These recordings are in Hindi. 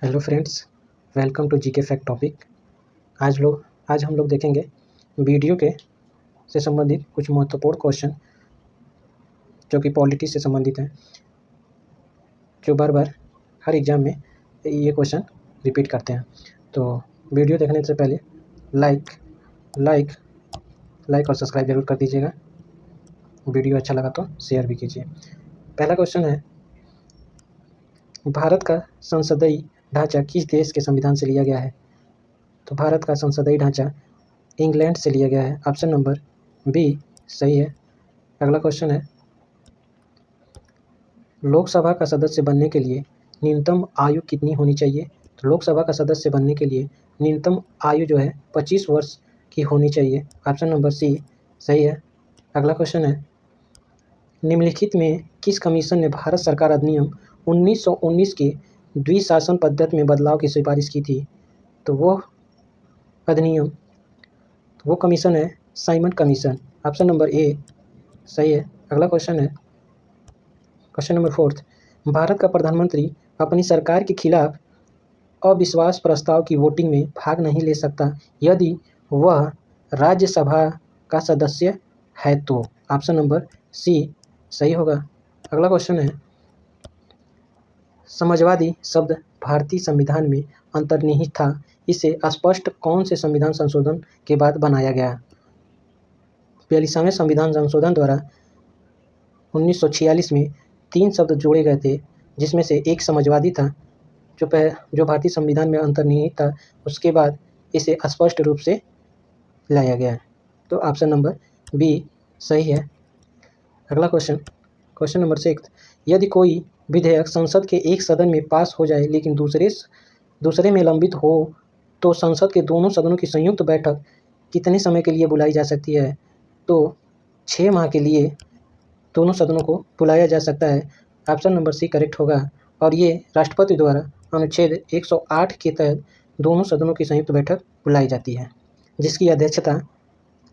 Hello friends, welcome to GK fact topic. आज हम लोग देखेंगे वीडियो के से संबंधित कुछ महत्वपूर्ण क्वेश्चन जो कि पॉलिटी से संबंधित हैं, जो बार बार हर एग्ज़ाम में ये क्वेश्चन रिपीट करते हैं। तो वीडियो देखने से पहले लाइक लाइक लाइक और सब्सक्राइब जरूर कर दीजिएगा। वीडियो अच्छा लगा तो शेयर भी कीजिए। पहला क्वेश्चन है, भारत का संसदीय ढांचा किस देश के संविधान से लिया गया है? तो भारत का संसदीय ढांचा इंग्लैंड से लिया गया है। ऑप्शन नंबर बी सही है। अगला क्वेश्चन है, लोकसभा का सदस्य बनने के लिए न्यूनतम आयु कितनी होनी चाहिए? तो लोकसभा का सदस्य बनने के लिए न्यूनतम आयु जो है 25 वर्ष की होनी चाहिए। ऑप्शन नंबर सी सही है। अगला क्वेश्चन है, निम्नलिखित में किस कमीशन ने भारत सरकार अधिनियम 1919 के द्विशासन पद्धति में बदलाव की सिफारिश की थी? तो वो कमीशन है Simon commission. Option number A सही है। अगला क्वेश्चन है, क्वेश्चन नंबर 4, भारत का प्रधानमंत्री अपनी सरकार के खिलाफ अविश्वास प्रस्ताव की वोटिंग में भाग नहीं ले सकता यदि वह राज्यसभा का सदस्य है तो? ऑप्शन नंबर सी सही होगा। अगला क्वेश्चन है, समाजवादी शब्द भारतीय संविधान में अंतर्निहित था, इसे स्पष्ट कौन से संविधान संशोधन के बाद बनाया गया? 42वें संविधान संशोधन द्वारा 1946 में 3 शब्द जोड़े गए थे, जिसमें से एक समाजवादी था जो भारतीय संविधान में अंतर्निहित था। उसके बाद इसे स्पष्ट रूप से लाया गया है। तो ऑप्शन नंबर बी सही है। अगला क्वेश्चन नंबर 6, यदि कोई विधेयक संसद के एक सदन में पास हो जाए लेकिन दूसरे में लंबित हो तो संसद के दोनों सदनों की संयुक्त बैठक कितने समय के लिए बुलाई जा सकती है? तो 6 माह के लिए दोनों सदनों को बुलाया जा सकता है। ऑप्शन नंबर सी करेक्ट होगा। और ये राष्ट्रपति द्वारा अनुच्छेद 108 के तहत दोनों सदनों की संयुक्त बैठक बुलाई जाती है, जिसकी अध्यक्षता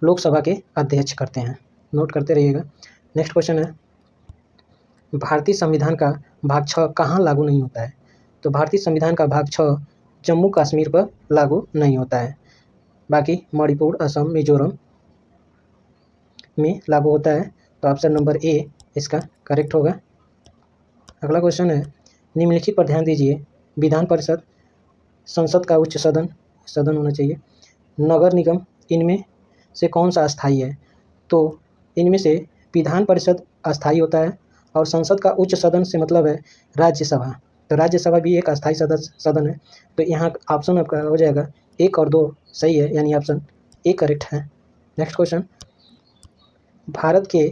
लोकसभा के अध्यक्ष करते हैं। नोट करते रहिएगा। नेक्स्ट क्वेश्चन है, भारतीय संविधान का भाग 6 कहाँ लागू नहीं होता है? तो भारतीय संविधान का भाग 6 जम्मू कश्मीर पर लागू नहीं होता है, बाकी मणिपुर, असम, मिजोरम में लागू होता है। तो ऑप्शन नंबर ए इसका करेक्ट होगा। अगला क्वेश्चन है, निम्नलिखित पर ध्यान दीजिए, विधान परिषद, संसद का उच्च सदन होना चाहिए, नगर निगम, इनमें से कौन सा अस्थायी है? तो इनमें से विधान परिषद अस्थायी होता है और संसद का उच्च सदन से मतलब है राज्यसभा। तो राज्यसभा भी एक अस्थायी सदन है। तो यहाँ ऑप्शन आपका हो जाएगा 1 और 2 सही है, यानी ऑप्शन ए करेक्ट है। नेक्स्ट क्वेश्चन, भारत के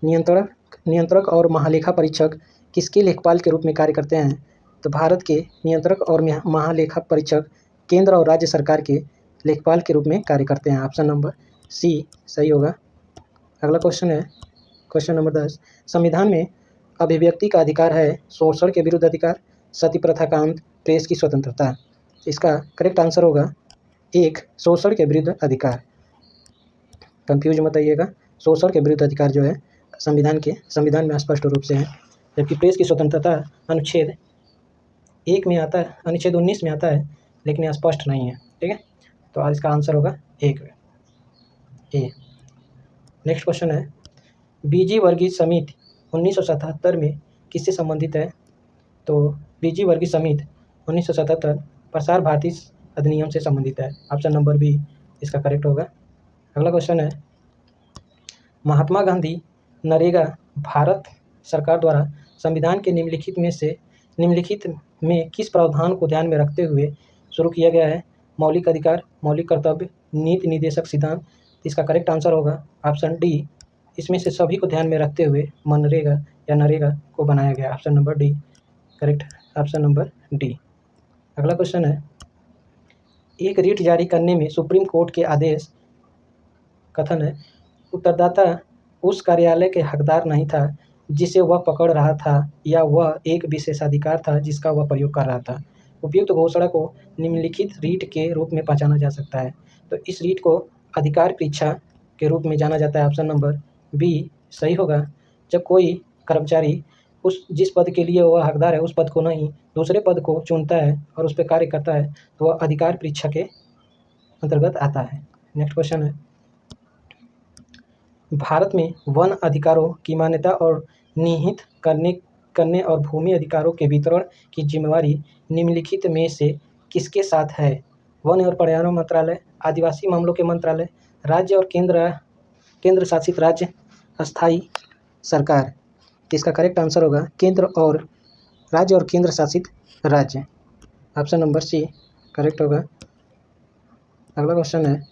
नियंत्रक और महालेखा परीक्षक किसके लेखपाल के रूप में कार्य करते हैं? तो भारत के नियंत्रक और महालेखा परीक्षक केंद्र और राज्य सरकार के लेखपाल के रूप में कार्य करते हैं। ऑप्शन नंबर सी सही होगा। अगला क्वेश्चन है, क्वेश्चन नंबर 10, संविधान में अभिव्यक्ति का अधिकार है, शोषण के विरुद्ध अधिकार, सती प्रथा का अंत, प्रेस की स्वतंत्रता। इसका करेक्ट आंसर होगा 1 शोषण के विरुद्ध अधिकार। कंफ्यूज मत आइएगा, शोषण के विरुद्ध अधिकार जो है संविधान में स्पष्ट रूप से है, जबकि प्रेस की स्वतंत्रता अनुच्छेद 1 में आता है, अनुच्छेद 19 में आता है, लेकिन यह स्पष्ट नहीं है। ठीक है, तो आज इसका आंसर होगा 1 ए। नेक्स्ट क्वेश्चन है, बीजी वर्गीय समिति 1977 में किससे संबंधित है? तो बीजी वर्गीय समिति 1977 प्रसार भारती अधिनियम से संबंधित है। ऑप्शन नंबर बी इसका करेक्ट होगा। अगला क्वेश्चन है, महात्मा गांधी नरेगा भारत सरकार द्वारा संविधान के निम्नलिखित में किस प्रावधान को ध्यान में रखते हुए शुरू किया गया है? मौलिक अधिकार, मौलिक कर्तव्य, नीति निर्देशक सिद्धांत। इसका करेक्ट आंसर होगा ऑप्शन डी, इसमें से सभी को ध्यान में रखते हुए मनरेगा या नरेगा को बनाया गया। Option number D correct, option number D. अगला क्वेश्चन है, एक रिट जारी करने में सुप्रीम कोर्ट के आदेश कथन है, उत्तरदाता उस कार्यालय के हकदार नहीं था जिसे वह पकड़ रहा था या वह एक विशेषाधिकार था जिसका वह प्रयोग कर रहा था। उपयुक्त घोषणा को निम्नलिखित रीट के रूप में पहचाना जा सकता है। तो इस रीट को अधिकार परीक्षा के रूप में जाना जाता है। ऑप्शन नंबर बी सही होगा। जब कोई कर्मचारी उस जिस पद के लिए वह हकदार है उस पद को नहीं दूसरे पद को चुनता है और उस पर कार्य करता है तो वह अधिकार परीक्षा के अंतर्गत आता है। नेक्स्ट क्वेश्चन है, भारत में वन अधिकारों की मान्यता और निहित करने और भूमि अधिकारों के वितरण की जिम्मेवारी निम्नलिखित में से किसके साथ है? वन और पर्यावरण मंत्रालय, आदिवासी मामलों के मंत्रालय, राज्य और केंद्र शासित राज्य, अस्थायी सरकार। इसका करेक्ट आंसर होगा राज्य और केंद्र शासित राज्य। ऑप्शन नंबर सी करेक्ट होगा। अगला क्वेश्चन है,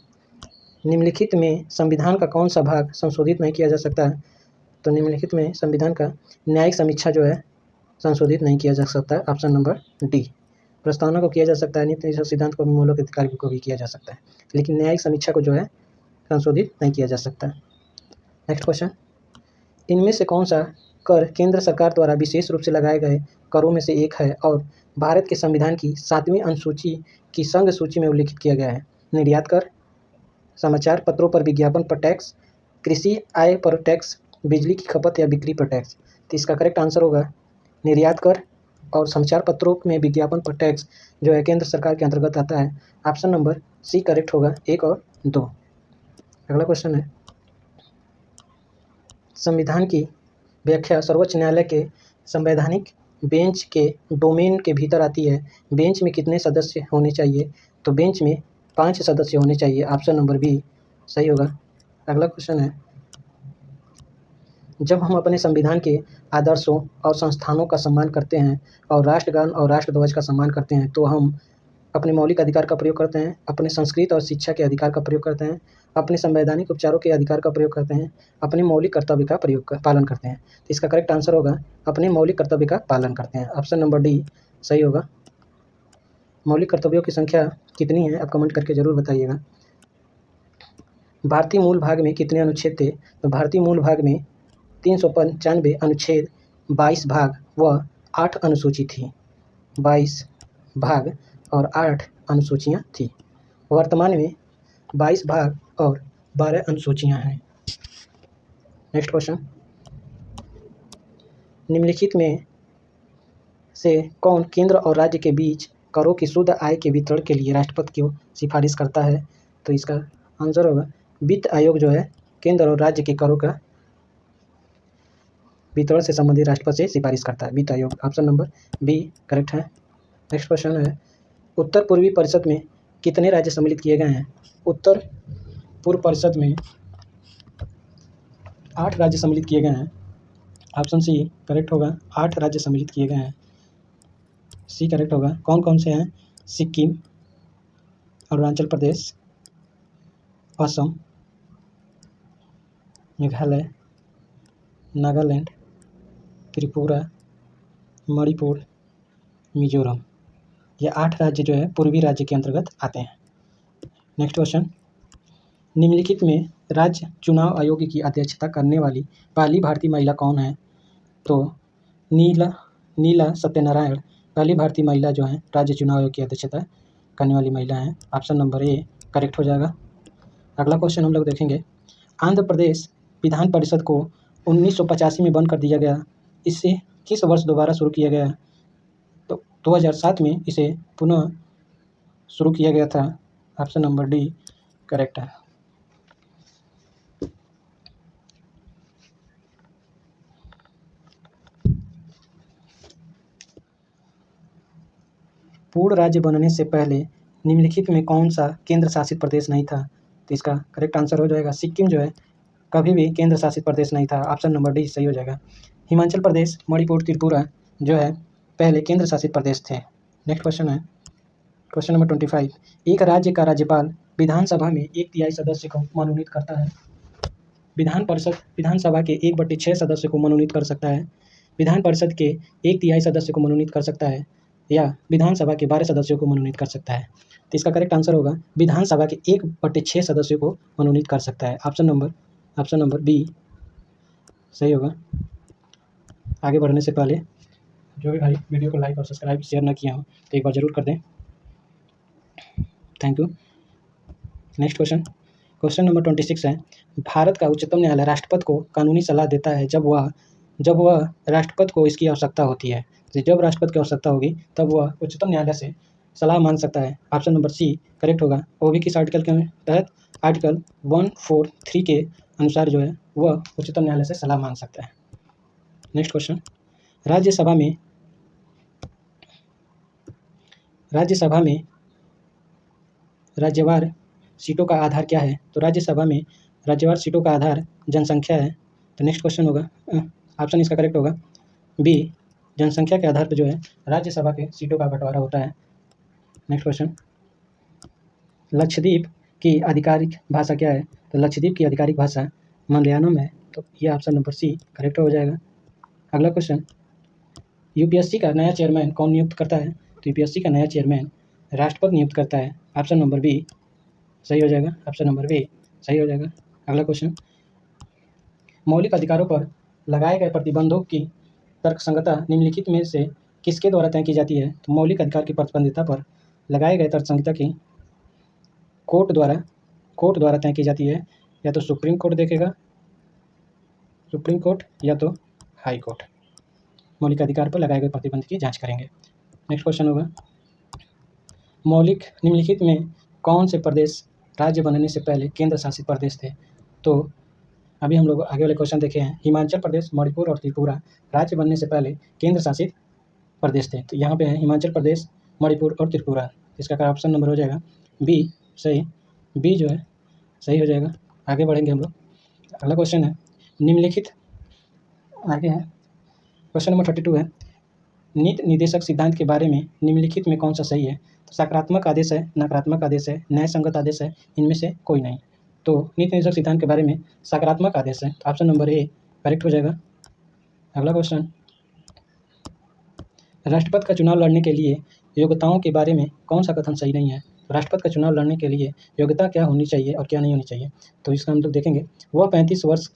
निम्नलिखित में संविधान का कौन सा भाग संशोधित नहीं किया जा सकता है? तो निम्नलिखित में संविधान का न्यायिक समीक्षा जो है संशोधित नहीं किया जा सकता है। Option number D. प्रस्तावना को किया जा सकता है, नीति सिद्धांत को, मूलक अधिकार को भी किया जा सकता है, लेकिन न्यायिक समीक्षा को जो है संशोधित नहीं किया जा सकता। नेक्स्ट क्वेश्चन, इनमें से कौन सा कर केंद्र सरकार द्वारा विशेष रूप से लगाए गए करों में से एक है और भारत के संविधान की 7वीं अनुसूची की संघ सूची में उल्लिखित किया गया है? निर्यात कर, समाचार पत्रों पर विज्ञापन पर टैक्स, कृषि आय पर टैक्स, बिजली की खपत या बिक्री पर टैक्स। तो इसका करेक्ट आंसर होगा निर्यात कर और समाचार पत्रों में विज्ञापन पर टैक्स जो है केंद्र सरकार के अंतर्गत आता है। ऑप्शन नंबर सी करेक्ट होगा, 1 और 2। अगला क्वेश्चन है, संविधान की व्याख्या सर्वोच्च न्यायालय के संवैधानिक बेंच के डोमेन के भीतर आती है। बेंच में कितने सदस्य होने चाहिए? तो बेंच में 5 सदस्य होने चाहिए। ऑप्शन नंबर बी सही होगा। अगला क्वेश्चन है, जब हम अपने संविधान के आदर्शों और संस्थानों का सम्मान करते हैं और राष्ट्रगान और राष्ट्रध्वज का सम्मान करते हैं तो हम अपने मौलिक अधिकार का प्रयोग करते हैं, अपने संस्कृत और शिक्षा के अधिकार का प्रयोग करते हैं, अपने संवैधानिक उपचारों के अधिकार का प्रयोग करते हैं, अपने मौलिक कर्तव्य का पालन करते हैं। तो इसका करेक्ट आंसर होगा अपने मौलिक कर्तव्य का पालन करते हैं। ऑप्शन नंबर डी सही होगा। मौलिक कर्तव्यों की संख्या कितनी है आप कमेंट करके जरूर बताइएगा। भारतीय मूल भाग में कितने अनुच्छेद थे? तो भारतीय मूल भाग में 395 अनुच्छेद, 22 भाग व 8 अनुसूची थी। 22 भाग और 8 अनुसूचियाँ थी। वर्तमान में 22 भाग और 12 अनुसूचियाँ हैं। नेक्स्ट क्वेश्चन, निम्नलिखित में से कौन केंद्र और राज्य के बीच करों की शुद्ध आय के वितरण के लिए राष्ट्रपति को सिफारिश करता है? तो इसका आंसर होगा वित्त आयोग जो है केंद्र और राज्य के करों का वितरण से संबंधित राष्ट्रपति से सिफारिश करता है, वित्त आयोग। ऑप्शन नंबर बी करेक्ट है। नेक्स्ट क्वेश्चन है, उत्तर पूर्वी परिषद में कितने राज्य सम्मिलित किए गए हैं? उत्तर पूर्व परिषद में 8 राज्य सम्मिलित किए गए हैं। ऑप्शन सी करेक्ट होगा, 8 राज्य सम्मिलित किए गए हैं। सी करेक्ट होगा। कौन कौन से हैं? सिक्किम, अरुणाचल प्रदेश, असम, मेघालय, नागालैंड, त्रिपुरा, मणिपुर, मिजोरम। ये 8 राज्य जो है पूर्वी राज्य के अंतर्गत आते हैं। नेक्स्ट क्वेश्चन, निम्नलिखित में राज्य चुनाव आयोग की अध्यक्षता करने वाली पहली भारतीय महिला कौन है? तो नीला सत्यनारायण पहली भारतीय महिला जो है राज्य चुनाव आयोग की अध्यक्षता करने वाली महिला है। ऑप्शन नंबर ए करेक्ट हो जाएगा। अगला क्वेश्चन हम लोग देखेंगे, आंध्र प्रदेश विधान परिषद को 1985 में बंद कर दिया गया, इसे किस वर्ष दोबारा शुरू किया गया? तो 2007 में इसे पुनः शुरू किया गया था। ऑप्शन नंबर डी करेक्ट है। पूर्ण राज्य बनने से पहले निम्नलिखित में कौन सा केंद्र शासित प्रदेश नहीं था? तो इसका करेक्ट आंसर हो जाएगा सिक्किम जो है कभी भी केंद्र शासित प्रदेश नहीं था। ऑप्शन नंबर डी सही हो जाएगा। हिमाचल प्रदेश, मणिपुर, त्रिपुरा जो है पहले केंद्र शासित प्रदेश थे। नेक्स्ट क्वेश्चन है, क्वेश्चन नंबर 25, एक राज्य का राज्यपाल विधानसभा में 1/3 सदस्य को मनोनीत करता है। विधान परिषद विधानसभा के 1/6 सदस्य को मनोनीत कर सकता है, विधान परिषद के 1/3 सदस्य को मनोनीत कर सकता है या विधानसभा के 12 सदस्यों को मनोनीत कर सकता है। तो इसका करेक्ट आंसर होगा विधानसभा के 1/6 सदस्यों को मनोनीत कर सकता है। ऑप्शन नंबर बी सही होगा। आगे बढ़ने से पहले जो भी भाई वीडियो को लाइक और सब्सक्राइब शेयर ना किया हो तो एक बार जरूर कर दें। Thank you. Next question number 26 है, भारत का उच्चतम न्यायालय राष्ट्रपति को कानूनी सलाह देता है जब वह जब वह राष्ट्रपति को इसकी आवश्यकता होती है। तो जब राष्ट्रपति की आवश्यकता होगी तब वह उच्चतम न्यायालय से सलाह मांग सकता है। ऑप्शन नंबर सी करेक्ट होगा। वो भी किस आर्टिकल के तहत? आर्टिकल 143 के अनुसार जो है वह उच्चतम न्यायालय से सलाह मांग सकता है। नेक्स्ट क्वेश्चन, राज्यसभा में राज्यवार सीटों का आधार क्या है? तो राज्यसभा में राज्यवार सीटों का आधार जनसंख्या है। तो नेक्स्ट क्वेश्चन होगा, ऑप्शन इसका करेक्ट होगा बी, जनसंख्या के आधार पर जो है राज्यसभा के सीटों का बंटवारा होता है। नेक्स्ट क्वेश्चन, लक्षद्वीप की आधिकारिक भाषा क्या है? तो लक्षद्वीप की आधिकारिक भाषा मलयालम है। तो ये ऑप्शन नंबर सी करेक्ट हो जाएगा। अगला क्वेश्चन, यूपीएससी का नया चेयरमैन कौन नियुक्त करता है? तो यूपीएससी का नया चेयरमैन राष्ट्रपति नियुक्त करता है। ऑप्शन नंबर बी सही हो जाएगा। ऑप्शन नंबर बी सही हो जाएगा। अगला क्वेश्चन, मौलिक अधिकारों पर लगाए गए प्रतिबंधों की तर्कसंगतता निम्नलिखित में से किसके द्वारा तय की जाती है? तो मौलिक अधिकार की प्रतिबंधितता पर लगाए गए तर्कसंगतता की कोर्ट द्वारा तय की जाती है। या तो सुप्रीम कोर्ट देखेगा, सुप्रीम कोर्ट या तो हाई कोर्ट मौलिक अधिकार पर लगाए गए प्रतिबंध की जांच करेंगे। नेक्स्ट क्वेश्चन होगा, निम्नलिखित में कौन से प्रदेश राज्य बनने से पहले केंद्र शासित प्रदेश थे? तो अभी हम लोग आगे वाले क्वेश्चन देखे हैं। हिमाचल प्रदेश, मणिपुर और त्रिपुरा राज्य बनने से पहले केंद्र शासित प्रदेश थे। तो यहाँ पे है हिमाचल प्रदेश, मणिपुर और त्रिपुरा। इसका ऑप्शन नंबर हो जाएगा बी सही। बी जो है सही हो जाएगा। आगे बढ़ेंगे हम लोग। अगला क्वेश्चन है, निम्नलिखित आगे है क्वेश्चन नंबर 32 है, नीति निर्देशक सिद्धांत के बारे में निम्नलिखित में कौन सा सही है? तो सकारात्मक आदेश है, नकारात्मक आदेश है, न्याय संगत आदेश है, इनमें से कोई नहीं। तो नीति निर्देशक सिद्धांत के बारे में सकारात्मक आदेश है। तो ऑप्शन नंबर ए करेक्ट हो जाएगा। अगला क्वेश्चन, राष्ट्रपति का चुनाव लड़ने के लिए योग्यताओं के बारे में कौन सा कथन सही नहीं है? तो राष्ट्रपति का चुनाव लड़ने के लिए योग्यता क्या होनी चाहिए और क्या नहीं होनी चाहिए? तो इसका हम लोग देखेंगे, वह 35 वर्ष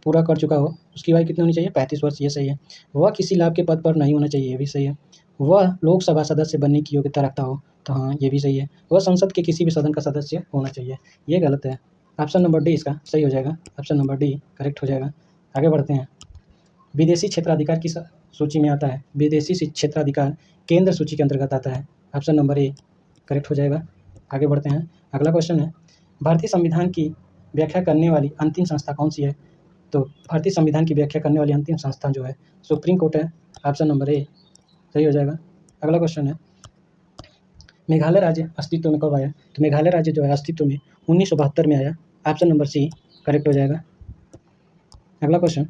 पूरा कर चुका हो, उसकी आयु कितनी होनी चाहिए? 35 वर्ष, ये सही है। वह किसी लाभ के पद पर नहीं होना चाहिए, ये भी सही है। वह लोकसभा सदस्य बनने की योग्यता रखता हो, तो हाँ ये भी सही है। वह संसद के किसी भी सदन का सदस्य होना चाहिए, ये गलत है। ऑप्शन नंबर डी इसका सही हो जाएगा। ऑप्शन नंबर डी करेक्ट हो जाएगा। आगे बढ़ते हैं, विदेशी क्षेत्राधिकार किस सूची में आता है? विदेशी क्षेत्राधिकार केंद्र सूची के अंतर्गत आता है। ऑप्शन नंबर ए करेक्ट हो जाएगा। आगे बढ़ते हैं, अगला क्वेश्चन है, भारतीय संविधान की व्याख्या करने वाली अंतिम संस्था कौन सी है? तो भारतीय संविधान की व्याख्या करने वाली अंतिम संस्था जो है सुप्रीम कोर्ट है। ऑप्शन नंबर ए सही हो जाएगा। अगला क्वेश्चन है, मेघालय राज्य अस्तित्व में कब आया? तो मेघालय राज्य जो है अस्तित्व में 1972 में आया। ऑप्शन नंबर सी करेक्ट हो जाएगा। अगला क्वेश्चन,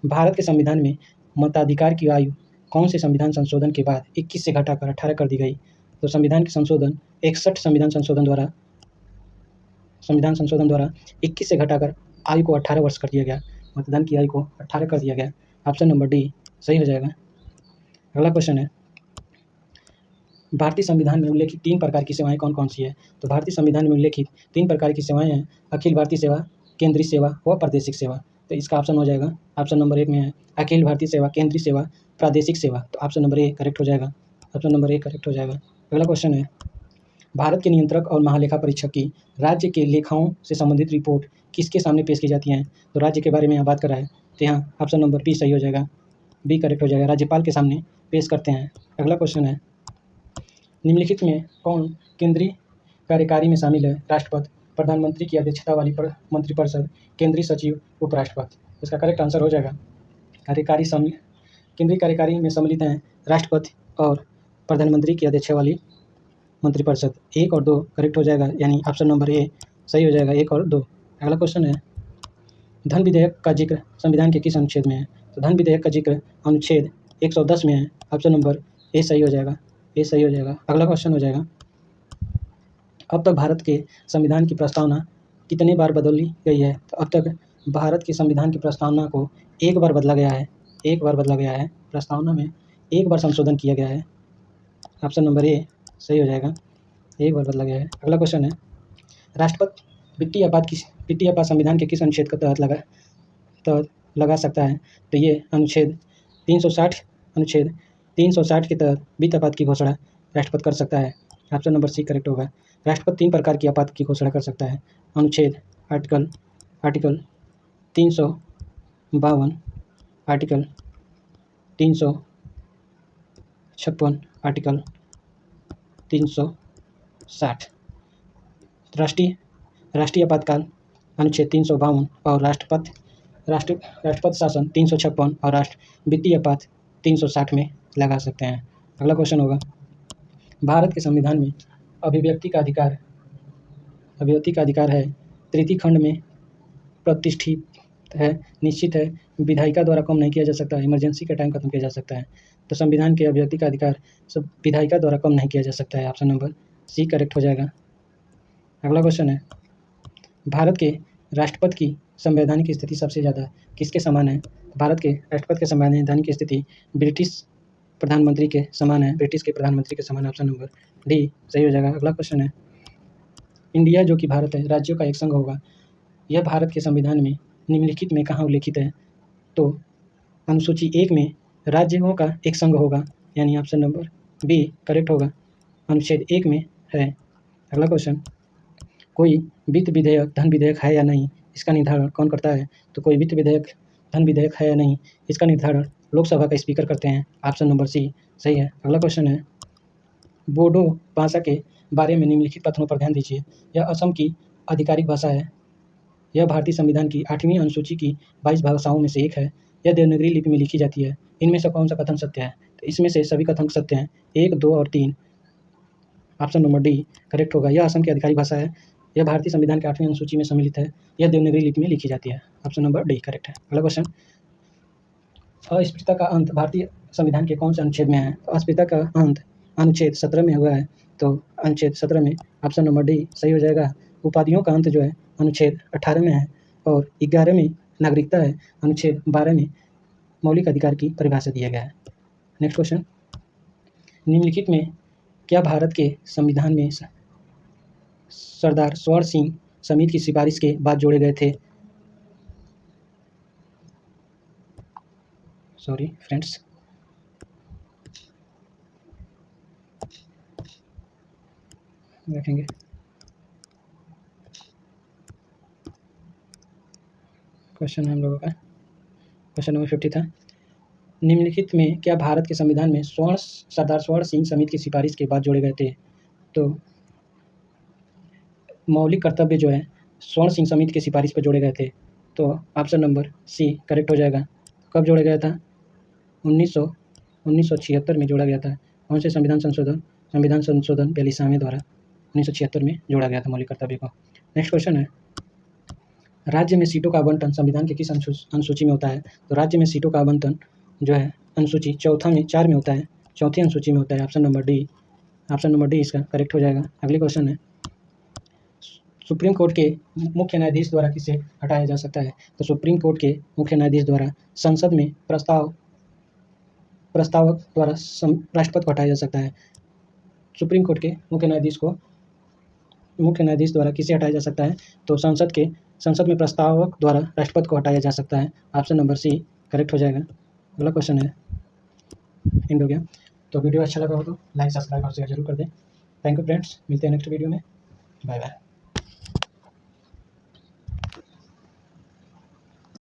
भारत के संविधान में मताधिकार की आयु कौन से संविधान संशोधन के बाद 21 से घटाकर 18 कर दी गई? तो संविधान के संशोधन 61 संविधान संशोधन द्वारा 21 से घटाकर आयु को 18 वर्ष कर दिया गया। मतदान की आयु को 18 कर दिया गया। ऑप्शन नंबर डी सही हो जाएगा। अगला क्वेश्चन है, भारतीय संविधान में उल्लेखित 3 प्रकार की सेवाएं कौन कौन सी है? तो भारतीय संविधान में उल्लेखित 3 प्रकार की सेवाएं हैं, अखिल भारतीय सेवा, केंद्रीय सेवा व प्रादेशिक सेवा। तो इसका ऑप्शन हो जाएगा, ऑप्शन नंबर 1 में है अखिल भारतीय सेवा, केंद्रीय सेवा, प्रादेशिक सेवा। तो ऑप्शन नंबर ए करेक्ट हो जाएगा। ऑप्शन नंबर ए करेक्ट हो जाएगा। अगला क्वेश्चन है, भारत के नियंत्रक और महालेखा परीक्षक की राज्य के लेखाओं से संबंधित रिपोर्ट किसके सामने पेश की जाती हैं? तो राज्य के बारे में यहाँ बात कर रहा है, तो यहाँ ऑप्शन नंबर बी सही हो जाएगा। बी करेक्ट हो जाएगा, राज्यपाल के सामने पेश करते हैं। अगला क्वेश्चन है, निम्नलिखित में कौन केंद्रीय कार्यकारी में शामिल है? राष्ट्रपति, प्रधानमंत्री की अध्यक्षता वाली मंत्रिपरिषद, केंद्रीय सचिव, उपराष्ट्रपति। इसका करेक्ट आंसर हो जाएगा केंद्रीय कार्यकारी में सम्मिलित हैं राष्ट्रपति और प्रधानमंत्री की अध्यक्षता वाली मंत्रिपरिषद। 1 और 2 करेक्ट हो जाएगा, यानी ऑप्शन नंबर ए सही हो जाएगा। 1 और 2। अगला क्वेश्चन है, धन विधेयक का जिक्र संविधान के किस अनुच्छेद में है? तो धन विधेयक का जिक्र अनुच्छेद 110 में है। ऑप्शन नंबर ए सही हो जाएगा। ए सही हो जाएगा। अगला क्वेश्चन हो जाएगा, अब तक भारत के संविधान की प्रस्तावना कितने बार बदली गई है? तो अब तक भारत के संविधान की प्रस्तावना को 1 बार बदला गया है। 1 बार बदला गया है, प्रस्तावना में 1 बार संशोधन किया गया है। ऑप्शन नंबर ए सही हो जाएगा। 1 बार बदला गया है। अगला क्वेश्चन है, राष्ट्रपति वित्तीय आपात संविधान के किस अनुच्छेद के तहत लगा सकता है? तो ये अनुच्छेद 360 के तहत वित्त आपात की घोषणा राष्ट्रपति कर सकता है। ऑप्शन नंबर सी करेक्ट होगा। राष्ट्रपति 3 प्रकार की आपात की घोषणा कर सकता है, अनुच्छेद आर्टिकल 352, आर्टिकल 356, आर्टिकल 360, राष्ट्रीय आपातकाल अनुच्छेद 352 और राष्ट्रपति शासन 356 और वित्तीय आपात 360 में लगा सकते हैं। अगला क्वेश्चन होगा, भारत के संविधान में अभिव्यक्ति का अधिकार है, तृतीय खंड में प्रतिष्ठित है, निश्चित है, विधायिका द्वारा कम नहीं किया जा सकता, इमरजेंसी का टाइम खत्म किया जा सकता है। तो संविधान के अभिव्यक्ति का अधिकार सब विधायिका द्वारा कम नहीं किया जा सकता है। ऑप्शन नंबर सी करेक्ट हो जाएगा। अगला क्वेश्चन है, भारत के राष्ट्रपति की संवैधानिक स्थिति सबसे ज़्यादा किसके समान है? भारत के राष्ट्रपति की संवैधानिक स्थिति ब्रिटिश प्रधानमंत्री के समान है, ब्रिटिश के प्रधानमंत्री के समान। ऑप्शन नंबर डी सही हो जाएगा। अगला क्वेश्चन है, इंडिया जो कि भारत है राज्यों का एक संघ होगा, यह भारत के संविधान में निम्नलिखित में कहाँ उल्लेखित है? तो अनुसूची 1 में राज्यों का एक संघ होगा, यानी ऑप्शन नंबर बी करेक्ट होगा, अनुच्छेद 1 में है। अगला क्वेश्चन, कोई वित्त विधेयक धन विधेयक है या नहीं, इसका निर्धारण कौन करता है? तो कोई वित्त विधेयक धन विधेयक है या नहीं, इसका निर्धारण लोकसभा का स्पीकर करते हैं। ऑप्शन नंबर सी सही है। अगला क्वेश्चन है, बोडो भाषा के बारे में निम्नलिखित कथनों पर ध्यान दीजिए। यह असम की आधिकारिक भाषा है, यह भारतीय संविधान की 8वीं अनुसूची की 22 भाषाओं में से एक है, यह देवनागरी लिपि में लिखी जाती है। इनमें से कौन सा कथन सत्य है? तो इसमें से सभी कथन सत्य हैं, 1, 2 और 3। ऑप्शन नंबर डी करेक्ट होगा। यह असम की आधिकारिक भाषा है, यह भारतीय संविधान की 8वीं अनुसूची में सम्मिलित है, यह देवनागरी लिपि में लिखी जाती है। ऑप्शन नंबर डी करेक्ट है। अगला क्वेश्चन, अस्पृश्यता का अंत भारतीय संविधान के कौन से अनुच्छेद में है? तो अस्पृश्यता का अंत अनुच्छेद 17 में हुआ है, तो अनुच्छेद 17 में ऑप्शन नंबर डी सही हो जाएगा। उपाधियों का अंत जो है अनुच्छेद 18 में है, और 11 में नागरिकता है, अनुच्छेद 12 में मौलिक अधिकार की परिभाषा दिया गया है। नेक्स्ट क्वेश्चन, निम्नलिखित में क्या भारत के संविधान में सरदार स्वर्ण सिंह समिति की सिफारिश के बाद जोड़े गए थे? सॉरी फ्रेंड्स, देखेंगे। क्वेश्चन हम लोगों का क्वेश्चन नंबर 50 था, निम्नलिखित में क्या भारत के संविधान में सरदार स्वर्ण सिंह समिति की सिफारिश के बाद जोड़े गए थे? तो मौलिक कर्तव्य जो है स्वर्ण सिंह समिति की सिफारिश पर जोड़े गए थे, तो ऑप्शन नंबर सी करेक्ट हो जाएगा। कब जोड़ा गया था? 1976 में जोड़ा गया था। कौन से संविधान संशोधन 42वें द्वारा 1976 में जोड़ा गया था मौलिक कर्तव्य को। नेक्स्ट क्वेश्चन है, राज्य में सीटों का आवंटन संविधान के किस अनुसूची में होता है? तो राज्य में सीटों का आवंटन जो है अनुसूची 4 में होता है, 4थी अनुसूची में होता है। ऑप्शन नंबर डी इसका करेक्ट हो जाएगा। अगले क्वेश्चन है, सुप्रीम कोर्ट के मुख्य न्यायाधीश द्वारा किसे हटाया जा सकता है? तो सुप्रीम कोर्ट के मुख्य न्यायाधीश द्वारा संसद में प्रस्तावक द्वारा राष्ट्रपति को हटाया जा सकता है। सुप्रीम कोर्ट के मुख्य न्यायाधीश द्वारा किसे हटाया जा सकता है? तो संसद में प्रस्तावक द्वारा राष्ट्रपति को हटाया जा सकता है। ऑप्शन नंबर सी करेक्ट हो जाएगा। अगला क्वेश्चन है, एंड हो गया। तो वीडियो अच्छा लगा हो तो लाइक, सब्सक्राइब और शेयर जरूर कर दें। थैंक यू फ्रेंड्स, मिलते हैं नेक्स्ट वीडियो में। Bye bye.